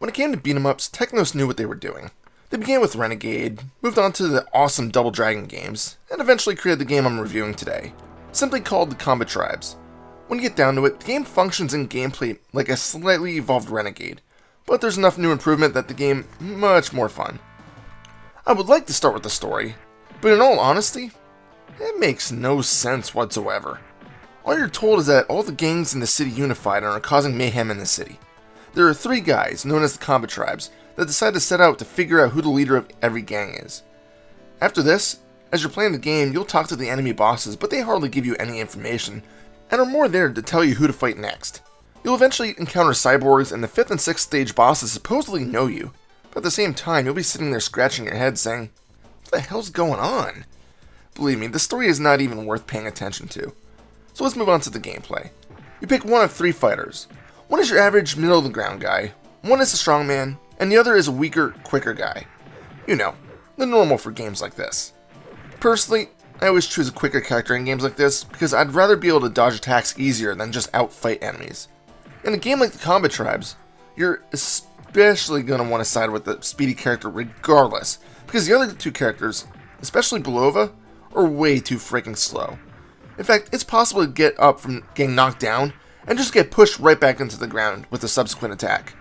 When it came to beat-em-ups, Technos knew what they were doing. They began with Renegade, moved on to the awesome Double Dragon games, and eventually created the game I'm reviewing today, simply called the Combatribes. When you get down to it, the game functions in gameplay like a slightly evolved Renegade, but there's enough new improvement that the game much more fun. I would like to start with the story, but in all honesty, it makes no sense whatsoever. All you're told is that all the gangs in the city unified and are causing mayhem in the city. There are 3 guys, known as the Combatribes, that decide to set out to figure out who the leader of every gang is. After this, as you're playing the game, you'll talk to the enemy bosses, but they hardly give you any information, and are more there to tell you who to fight next. You'll eventually encounter cyborgs, and the 5th and 6th stage bosses supposedly know you, but at the same time, you'll be sitting there scratching your head saying, what the hell's going on? Believe me, the story is not even worth paying attention to. So let's move on to the gameplay. You pick one of 3 fighters. One is your average middle-of-the-ground guy, one is a strongman, and the other is a weaker, quicker guy. You know, the normal for games like this. Personally, I always choose a quicker character in games like this because I'd rather be able to dodge attacks easier than just outfight enemies. In a game like the Combatribes, you're especially going to want to side with the speedy character regardless, because the other 2 characters, especially Belova, are way too freaking slow. In fact, it's possible to get up from getting knocked down and just get pushed right back into the ground with a subsequent attack.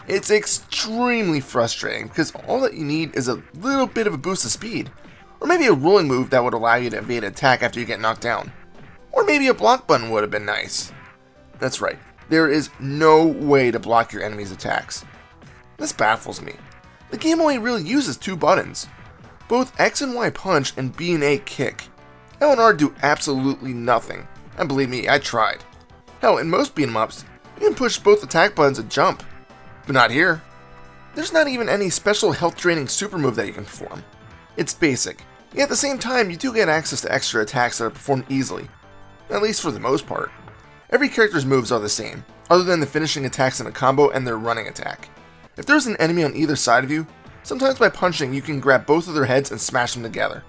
It's extremely frustrating because all that you need is a little bit of a boost of speed, or maybe a rolling move that would allow you to evade an attack after you get knocked down, or maybe a block button would have been nice. That's right, there is no way to block your enemy's attacks. This baffles me. The game only really uses 2 buttons, both X and Y punch and B and A kick. L and R do absolutely nothing, and believe me, I tried. Hell, in most beat-em-ups, you can push both attack buttons and jump, but not here. There's not even any special health-draining super move that you can perform. It's basic, yet at the same time you do get access to extra attacks that are performed easily, at least for the most part. Every character's moves are the same, other than the finishing attacks in a combo and their running attack. If there's an enemy on either side of you, sometimes by punching you can grab both of their heads and smash them together.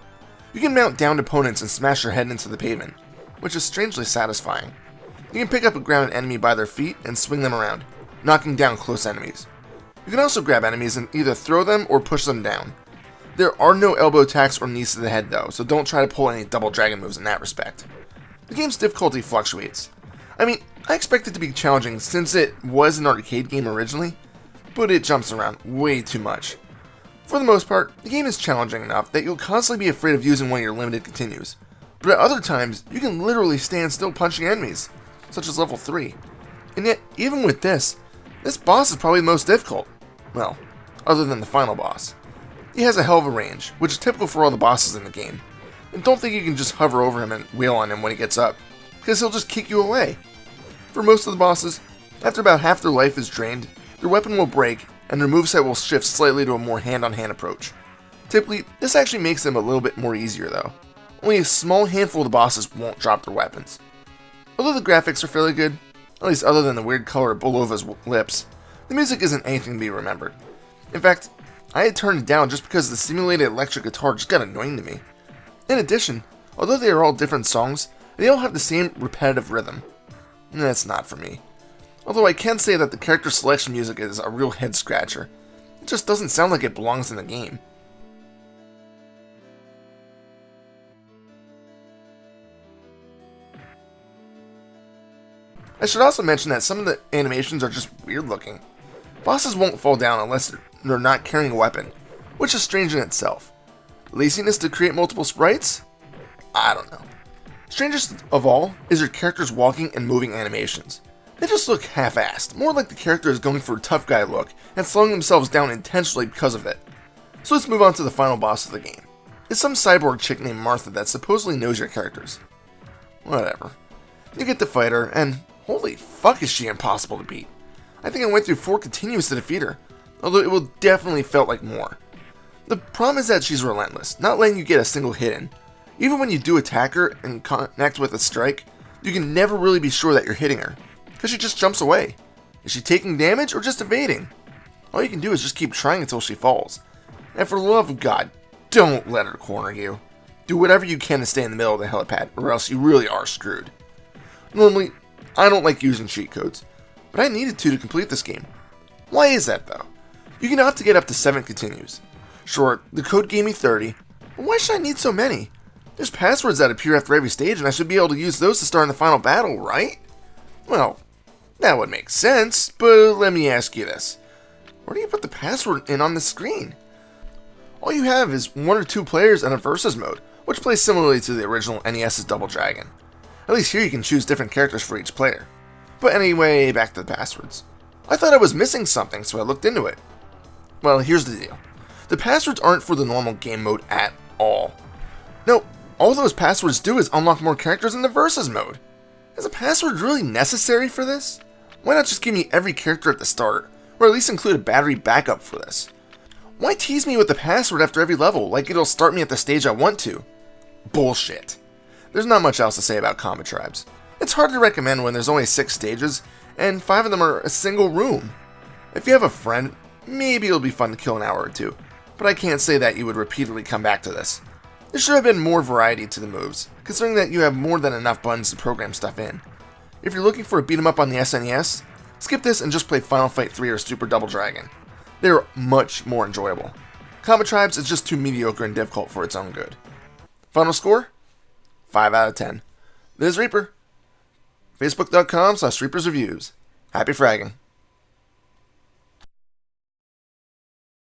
You can mount downed opponents and smash their head into the pavement, which is strangely satisfying. You can pick up a grounded enemy by their feet and swing them around, knocking down close enemies. You can also grab enemies and either throw them or push them down. There are no elbow attacks or knees to the head though, so don't try to pull any double dragon moves in that respect. The game's difficulty fluctuates. I mean, I expect it to be challenging since it was an arcade game originally, but it jumps around way too much. For the most part, the game is challenging enough that you'll constantly be afraid of using one of your limited continues, but at other times, you can literally stand still punching enemies, such as level 3. And yet, even with this boss is probably the most difficult. Well, other than the final boss. He has a hell of a range, which is typical for all the bosses in the game. And don't think you can just hover over him and wheel on him when he gets up, because he'll just kick you away. For most of the bosses, after about half their life is drained, their weapon will break, and their moveset will shift slightly to a more hand-on-hand approach. Typically, this actually makes them a little bit more easier though. Only a small handful of the bosses won't drop their weapons. Although the graphics are fairly good, at least other than the weird color of Belova's lips, the music isn't anything to be remembered. In fact, I had turned it down just because the simulated electric guitar just got annoying to me. In addition, although they are all different songs, they all have the same repetitive rhythm. That's not for me. Although I can say that the character selection music is a real head scratcher. It just doesn't sound like it belongs in the game. I should also mention that some of the animations are just weird looking. Bosses won't fall down unless they're not carrying a weapon, which is strange in itself. Laziness to create multiple sprites? I don't know. Strangest of all is your character's walking and moving animations. They just look half-assed, more like the character is going for a tough guy look and slowing themselves down intentionally because of it. So let's move on to the final boss of the game. It's some cyborg chick named Martha that supposedly knows your characters. Whatever. You get to fight her, and holy fuck is she impossible to beat. I think I went through 4 continues to defeat her, although it will definitely felt like more. The problem is that she's relentless, not letting you get a single hit in. Even when you do attack her and connect with a strike, you can never really be sure that you're hitting her, because she just jumps away. Is she taking damage or just evading? All you can do is just keep trying until she falls. And for the love of God, don't let her corner you. Do whatever you can to stay in the middle of the helipad, or else you really are screwed. Normally, I don't like using cheat codes, but I needed to complete this game. Why is that though? You can opt to get up to 7 continues. Sure, the code gave me 30, but why should I need so many? There's passwords that appear after every stage, and I should be able to use those to start in the final battle, right? Well, that would make sense, but let me ask you this. Where do you put the password in on the screen? All you have is 1 or 2 players and a versus mode, which plays similarly to the original NES's Double Dragon. At least here you can choose different characters for each player. But anyway, back to the passwords. I thought I was missing something, so I looked into it. Well, here's the deal. The passwords aren't for the normal game mode at all. No, all those passwords do is unlock more characters in the versus mode. Is a password really necessary for this? Why not just give me every character at the start, or at least include a battery backup for this? Why tease me with the password after every level, like it'll start me at the stage I want to? Bullshit. There's not much else to say about Combatribes. It's hard to recommend when there's only 6 stages, and 5 of them are a single room. If you have a friend, maybe it'll be fun to kill an hour or 2, but I can't say that you would repeatedly come back to this. There should have been more variety to the moves, considering that you have more than enough buttons to program stuff in. If you're looking for a beat 'em up on the SNES, skip this and just play Final Fight 3 or Super Double Dragon. They're much more enjoyable. Combatribes is just too mediocre and difficult for its own good. Final score? 5 out of 10. This is Reaper. Facebook.com/ReapersReviews. Happy fragging.